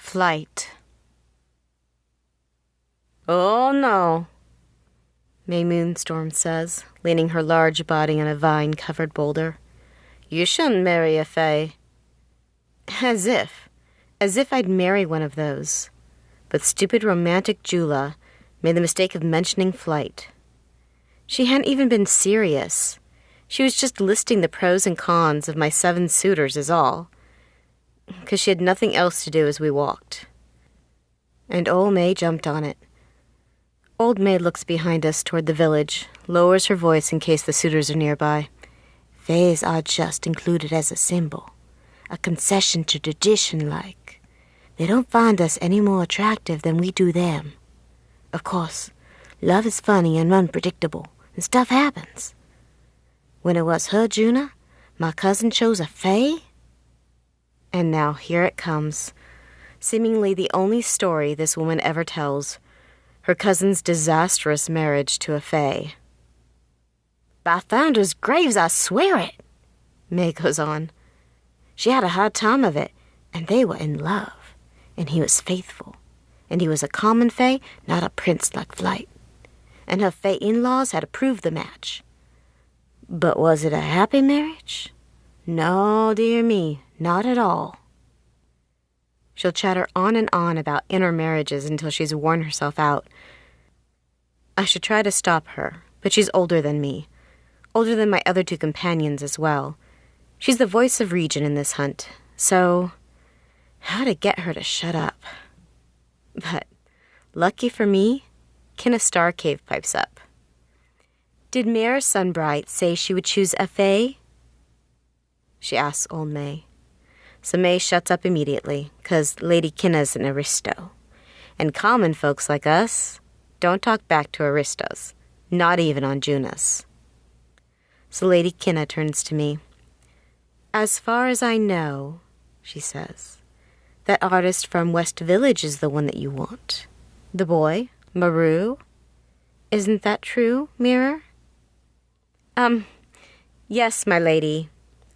Flight. "Oh, no," May Moonstorm says, leaning her large body on a vine-covered boulder. "You shouldn't marry a fae." As if I'd marry one of those. But stupid romantic Jula made the mistake of mentioning flight. She hadn't even been serious. She was just listing the pros and cons of my 7 suitors is all, 'cause she had nothing else to do as we walked. And old May jumped on it. Old May looks behind us toward the village, lowers her voice in case the suitors are nearby. "Fays are just included as a symbol, a concession to tradition like. They don't find us any more attractive than we do them. Of course, love is funny and unpredictable, and stuff happens. When it was her Juna, my cousin chose a fae." And now here it comes, seemingly the only story this woman ever tells, her cousin's disastrous marriage to a fae. "By Thunder's graves, I swear it," May goes on. "She had a hard time of it, and they were in love, and he was faithful, and he was a common fae, not a prince like Flight, and her fae in-laws had approved the match. But was it a happy marriage? No, dear me, not at all." She'll chatter on and on about intermarriages until she's worn herself out. I should try to stop her, but she's older than me, older than my other 2 companions as well. She's the voice of reason in this hunt, so how to get her to shut up? But lucky for me, Kinna Starcave pipes up. "Did Mare Sunbright say she would choose a fae?" she asks old May. So May shuts up immediately, 'cause Lady Kinna's an aristo. And common folks like us don't talk back to aristos, not even on Junas. So Lady Kinna turns to me. "As far as I know," she says, "that artist from West Village is the one that you want. The boy, Maru. Isn't that true, Mirror?" Yes, my lady,"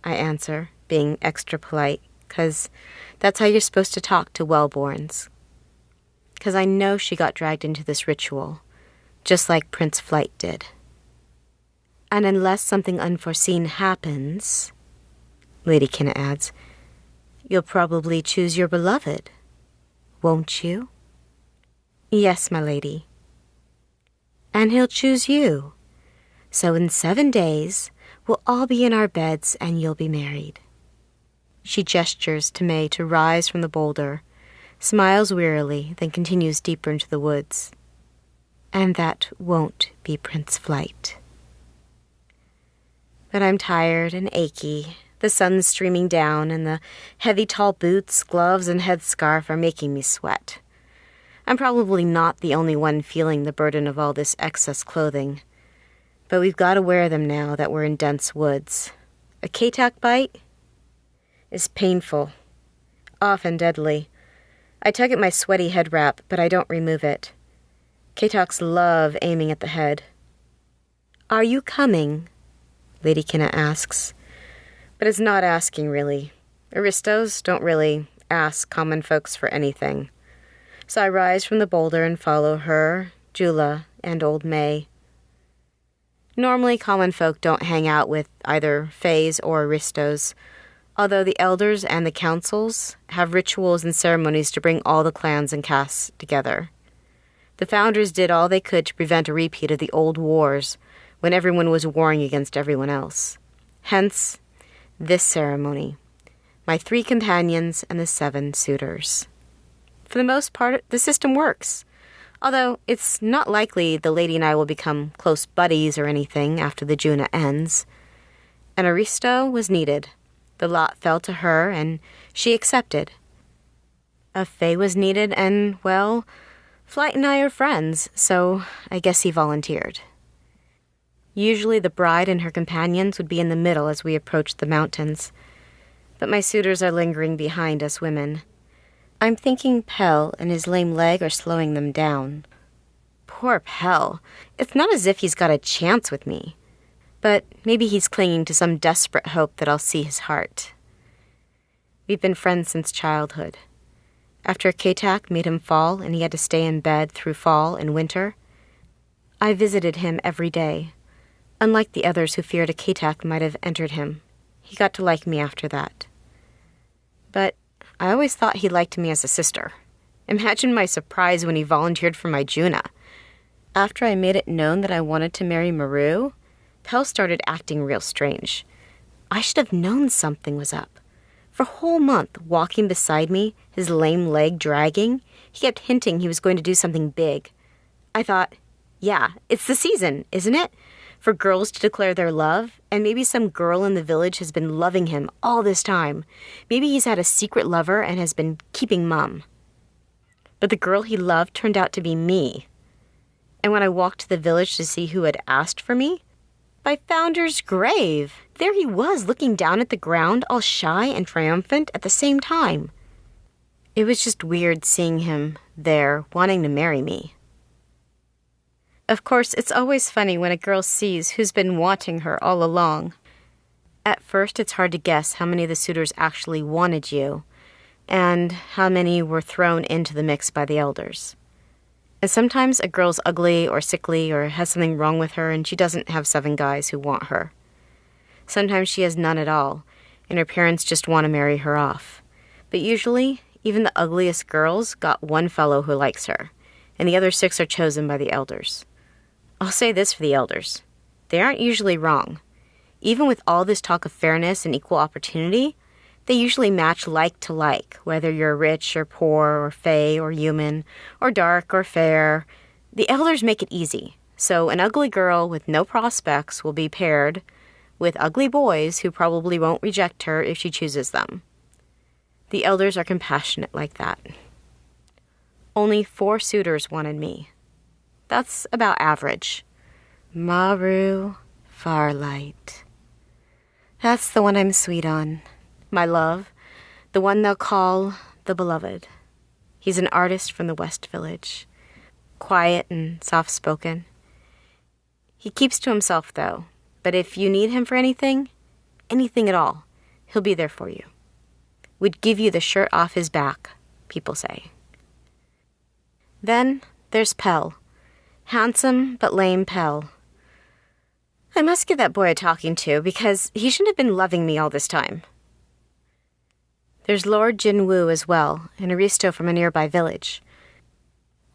I answer, being extra polite, 'cause that's how you're supposed to talk to wellborns. 'Cause I know she got dragged into this ritual, just like Prince Flight did. "And unless something unforeseen happens," Lady Kinna adds, "you'll probably choose your beloved, won't you?" "Yes, my lady." "And he'll choose you. So in 7 days, we'll all be in our beds and you'll be married." She gestures to May to rise from the boulder, smiles wearily, then continues deeper into the woods. "And that won't be Prince Flight." But I'm tired and achy. The sun's streaming down, and the heavy tall boots, gloves, and headscarf are making me sweat. I'm probably not the only one feeling the burden of all this excess clothing. But we've got to wear them now that we're in dense woods. A Katak bite is painful, often deadly. I tug at my sweaty head wrap, but I don't remove it. Kataks love aiming at the head. "Are you coming?" Lady Kinna asks. But it's not asking, really. Aristos don't really ask common folks for anything. So I rise from the boulder and follow her, Jula, and old May. Normally, common folk don't hang out with either fays or aristos, although the elders and the councils have rituals and ceremonies to bring all the clans and castes together. The founders did all they could to prevent a repeat of the old wars when everyone was warring against everyone else. Hence, this ceremony, my 3 companions and the 7 suitors. For the most part, the system works. Although it's not likely the lady and I will become close buddies or anything after the Juna ends. An aristo was needed. The lot fell to her, and she accepted. A fae was needed, and, well, Flight and I are friends, so I guess he volunteered. Usually the bride and her companions would be in the middle as we approached the mountains. But my suitors are lingering behind us women. I'm thinking Pell and his lame leg are slowing them down. Poor Pell. It's not as if he's got a chance with me. But maybe he's clinging to some desperate hope that I'll see his heart. We've been friends since childhood. after Katak made him fall and he had to stay in bed through fall and winter. I visited him every day. Unlike the others who feared a Katak might have entered him, he got to like me after that. But I always thought he liked me as a sister. Imagine my surprise when he volunteered for my Juna. After I made it known that I wanted to marry Maru, Pell started acting real strange. I should have known something was up. For a whole month, walking beside me, his lame leg dragging, he kept hinting he was going to do something big. I thought, yeah, it's the season, isn't it? For girls to declare their love, and maybe some girl in the village has been loving him all this time. Maybe he's had a secret lover and has been keeping mum. But the girl he loved turned out to be me. And when I walked to the village to see who had asked for me, by Founder's grave, there he was looking down at the ground, all shy and triumphant at the same time. It was just weird seeing him there, wanting to marry me. Of course, it's always funny when a girl sees who's been wanting her all along. At first, it's hard to guess how many of the suitors actually wanted you, and how many were thrown into the mix by the elders. And sometimes a girl's ugly or sickly or has something wrong with her and she doesn't have 7 guys who want her. Sometimes she has none at all, and her parents just want to marry her off. But usually, even the ugliest girls got 1 fellow who likes her, and the other 6 are chosen by the elders. I'll say this for the elders. They aren't usually wrong. Even with all this talk of fairness and equal opportunity, they usually match like to like, whether you're rich or poor or fey or human or dark or fair. The elders make it easy, so an ugly girl with no prospects will be paired with ugly boys who probably won't reject her if she chooses them. The elders are compassionate like that. Only 4 suitors wanted me. That's about average. Maru Farlight. That's the one I'm sweet on. My love, the one they'll call the beloved. He's an artist from the West Village. Quiet and soft-spoken. He keeps to himself, though. But if you need him for anything at all, he'll be there for you. Would give you the shirt off his back, people say. Then there's Pell. Handsome but lame Pell. I must give that boy a talking to, because he shouldn't have been loving me all this time. There's Lord Jinwoo as well, an aristo from a nearby village.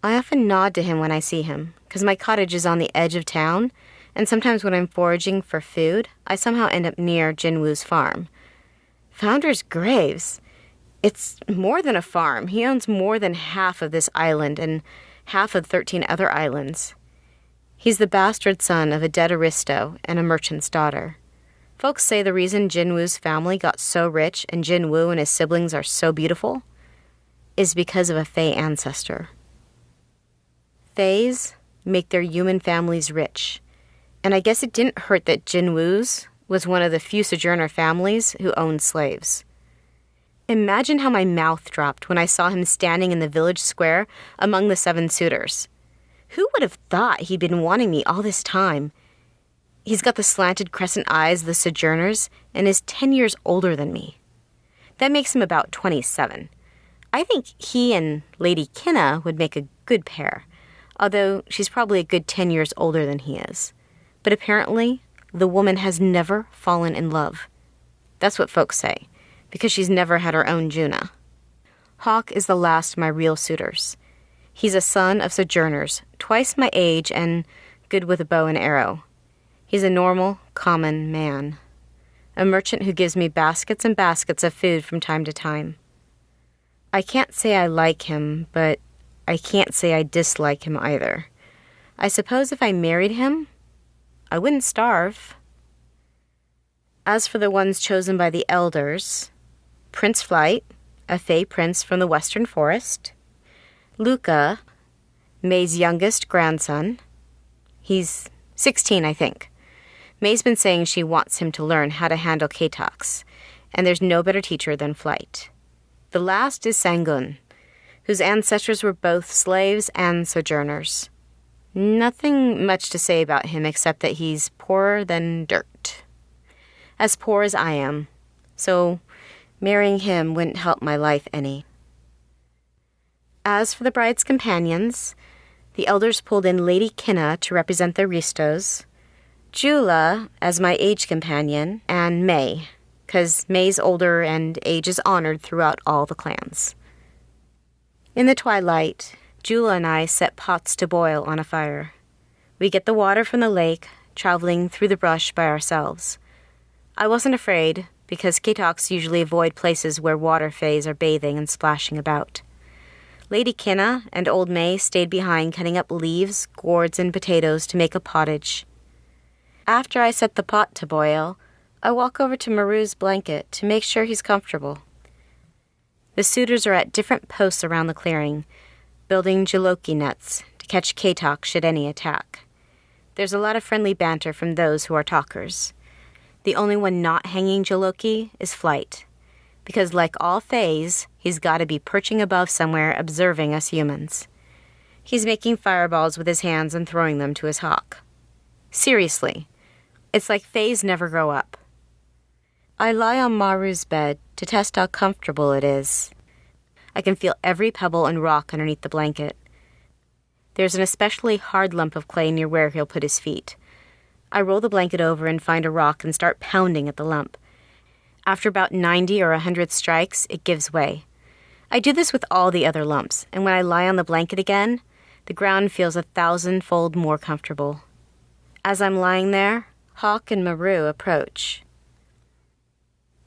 I often nod to him when I see him, because my cottage is on the edge of town, and sometimes when I'm foraging for food, I somehow end up near Jinwoo's farm. Founder's Graves. It's more than a farm. He owns more than half of this island and half of 13 other islands. He's the bastard son of a dead aristo and a merchant's daughter. Folks say the reason Jinwoo's family got so rich and Jinwoo and his siblings are so beautiful is because of a Fae ancestor. Faes make their human families rich, and I guess it didn't hurt that Jinwoo's was one of the few sojourner families who owned slaves. Imagine how my mouth dropped when I saw him standing in the village square among the 7 suitors. Who would have thought he'd been wanting me all this time? He's got the slanted crescent eyes of the sojourners and is 10 years older than me. That makes him about 27. I think he and Lady Kinna would make a good pair, although she's probably a good 10 years older than he is. But apparently, the woman has never fallen in love. That's what folks say, because she's never had her own Juna. Hawk is the last of my real suitors. He's a son of sojourners, twice my age and good with a bow and arrow. He's a normal, common man. A merchant who gives me baskets and baskets of food from time to time. I can't say I like him, but I can't say I dislike him either. I suppose if I married him, I wouldn't starve. As for the ones chosen by the elders, Prince Flight, a Fae prince from the Western Forest. Luca, May's youngest grandson. He's 16, I think. May's been saying she wants him to learn how to handle Katox, and there's no better teacher than Flight. The last is Sangun, whose ancestors were both slaves and sojourners. Nothing much to say about him except that he's poorer than dirt. As poor as I am, so marrying him wouldn't help my life any. As for the bride's companions, the elders pulled in Lady Kinna to represent the Ristos, Jula as my age companion, and May, 'cause May's older and age is honored throughout all the clans. In the twilight, Jula and I set pots to boil on a fire. We get the water from the lake, traveling through the brush by ourselves. I wasn't afraid, because Katoks usually avoid places where water fays are bathing and splashing about. Lady Kinna and Old May stayed behind cutting up leaves, gourds, and potatoes to make a pottage. After I set the pot to boil, I walk over to Maru's blanket to make sure he's comfortable. The suitors are at different posts around the clearing, building jaloki nets to catch Katok should any attack. There's a lot of friendly banter from those who are talkers. The only one not hanging jaloki is Flight, because like all fays, he's got to be perching above somewhere observing us humans. He's making fireballs with his hands and throwing them to his hawk. Seriously, it's like fays never grow up. I lie on Maru's bed to test how comfortable it is. I can feel every pebble and rock underneath the blanket. There's an especially hard lump of clay near where he'll put his feet. I roll the blanket over and find a rock and start pounding at the lump. After about 90 or 100 strikes, it gives way. I do this with all the other lumps, and when I lie on the blanket again, the ground feels 1,000-fold more comfortable. As I'm lying there, Hawk and Maru approach.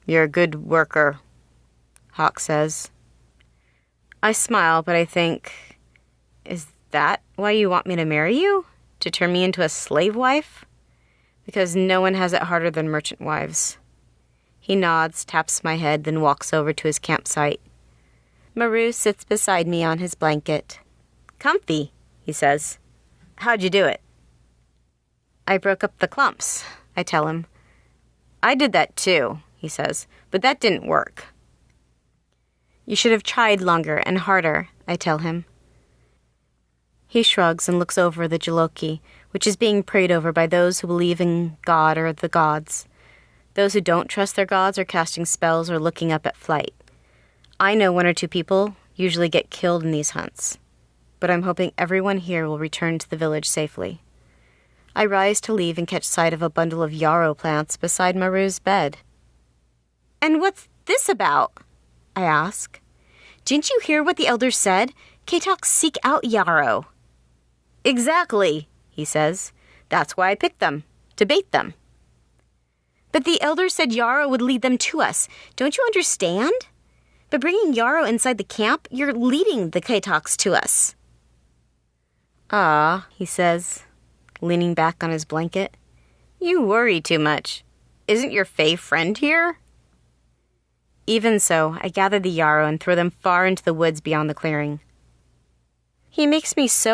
"You're a good worker," Hawk says. I smile, but I think, is that why you want me to marry you? To turn me into a slave wife? Because no one has it harder than merchant wives. He nods, taps my head, then walks over to his campsite. Maru sits beside me on his blanket. "Comfy," he says. "How'd you do it?" "I broke up the clumps," I tell him. "I did that too," he says, "but that didn't work." "You should have tried longer and harder," I tell him. He shrugs and looks over the jaloki, which is being prayed over by those who believe in God or the gods. Those who don't trust their gods are casting spells or looking up at Flight. I know 1 or 2 people usually get killed in these hunts, but I'm hoping everyone here will return to the village safely. I rise to leave and catch sight of a bundle of yarrow plants beside Maru's bed. "And what's this about?" I ask. "Didn't you hear what the elders said? Katoks seek out yarrow." "Exactly," he says. "That's why I picked them, to bait them." "But the elders said yarrow would lead them to us. Don't you understand? By bringing yarrow inside the camp, you're leading the Katoks to us." "Ah," he says, leaning back on his blanket. "You worry too much. Isn't your fae friend here?" Even so, I gather the yarrow and throw them far into the woods beyond the clearing. He makes me so